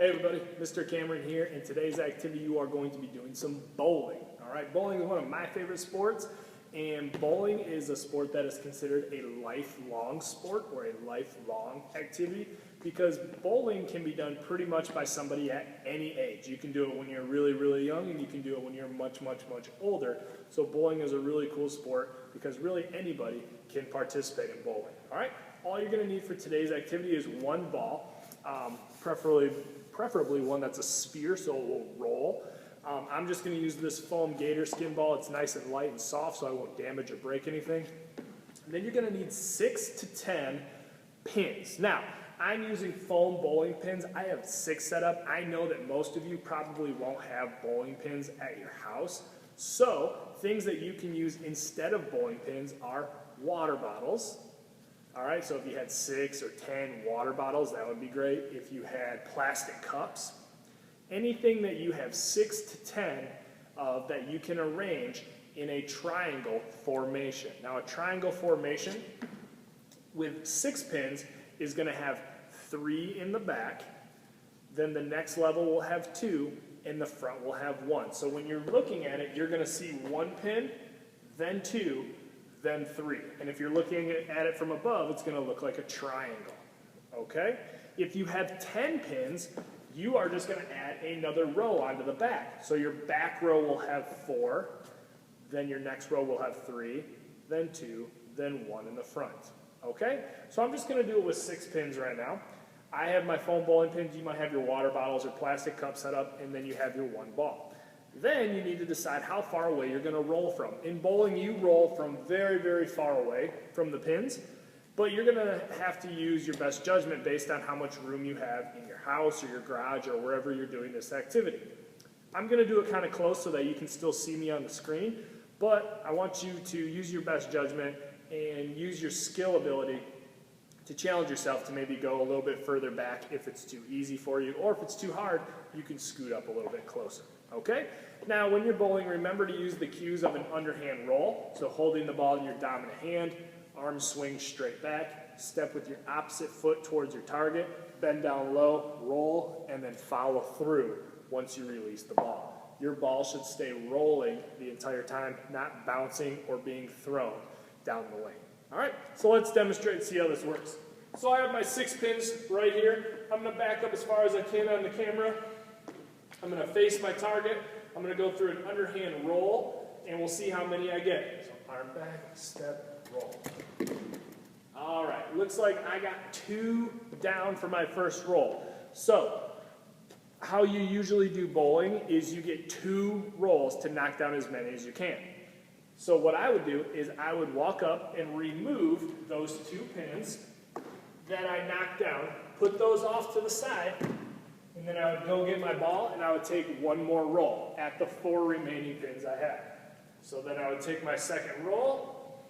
Hey everybody, Mr. Cameron here. In today's activity you are going to be doing some bowling. Alright, bowling is one of my favorite sports, and bowling is a sport that is considered a lifelong sport or a lifelong activity because bowling can be done pretty much by somebody at any age. You can do it when you're really young, and you can do it when you're much older. So bowling is a really cool sport because really anybody can participate in bowling. Alright, all you're going to need for today's activity is one ball, preferably one that's a spear so it will roll. I'm just going to use this foam gator skin ball. It's nice and light and soft so I won't damage or break anything. And then you're going to need 6 to 10 pins. Now, I'm using foam bowling pins. I have 6 set up. I know that most of you probably won't have bowling pins at your house. So, things that you can use instead of bowling pins are water bottles. Alright, so if you had 6 or 10 water bottles, that would be great. If you had plastic cups, anything that you have 6 to 10 of that you can arrange in a triangle formation. Now a triangle formation with 6 pins is going to have 3 in the back, then the next level will have 2, and the front will have 1. So when you're looking at it, you're going to see 1 pin, then 2, then 3. And if you're looking at it from above, it's going to look like a triangle. Okay? If you have 10 pins, you are just going to add another row onto the back. So your back row will have 4, then your next row will have 3, then 2, then 1 in the front. Okay? So I'm just going to do it with 6 pins right now. I have my foam bowling pins. You might have your water bottles or plastic cups set up, and then you have your 1 ball. Then you need to decide how far away you're going to roll from. In bowling, you roll from very far away from the pins, but you're going to have to use your best judgment based on how much room you have in your house or your garage or wherever you're doing this activity. I'm going to do it kind of close so that you can still see me on the screen, but I want you to use your best judgment and use your skill ability to challenge yourself to maybe go a little bit further back if it's too easy for you, or if it's too hard, you can scoot up a little bit closer. Okay? Now, when you're bowling, remember to use the cues of an underhand roll. So holding the ball in your dominant hand, arms swing straight back, step with your opposite foot towards your target, bend down low, roll, and then follow through once you release the ball. Your ball should stay rolling the entire time, not bouncing or being thrown down the lane. All right, so let's demonstrate and see how this works. So I have my 6 pins right here. I'm going to back up as far as I can on the camera. I'm going to face my target. I'm going to go through an underhand roll, and we'll see how many I get. So arm back, step, roll. All right, looks like I got 2 down for my first roll. So how you usually do bowling is you get 2 rolls to knock down as many as you can. So what I would do is I would walk up and remove those 2 pins that I knocked down, put those off to the side, and then I would go get my ball and I would take 1 more roll at the 4 remaining pins I had. So then I would take my second roll.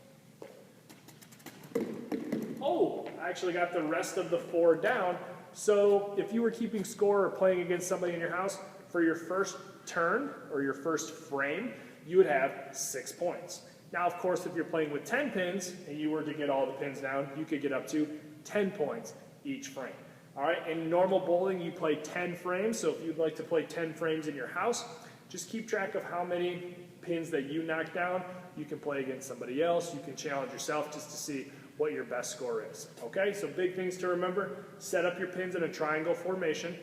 Oh, I actually got the rest of the 4 down. So if you were keeping score or playing against somebody in your house, for your first turn or your first frame, you would have 6 points. Now, of course, if you're playing with 10 pins and you were to get all the pins down, you could get up to 10 points each frame. All right, in normal bowling, you play 10 frames, so if you'd like to play 10 frames in your house, just keep track of how many pins that you knock down. You can play against somebody else. You can challenge yourself just to see what your best score is. Okay, so big things to remember. Set up your pins in a triangle formation.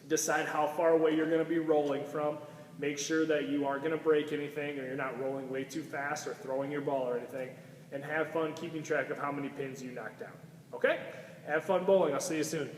Decide how far away you're going to be rolling from. Make sure that you aren't going to break anything or you're not rolling way too fast or throwing your ball or anything. And have fun keeping track of how many pins you knock down. Okay? Have fun bowling. I'll see you soon.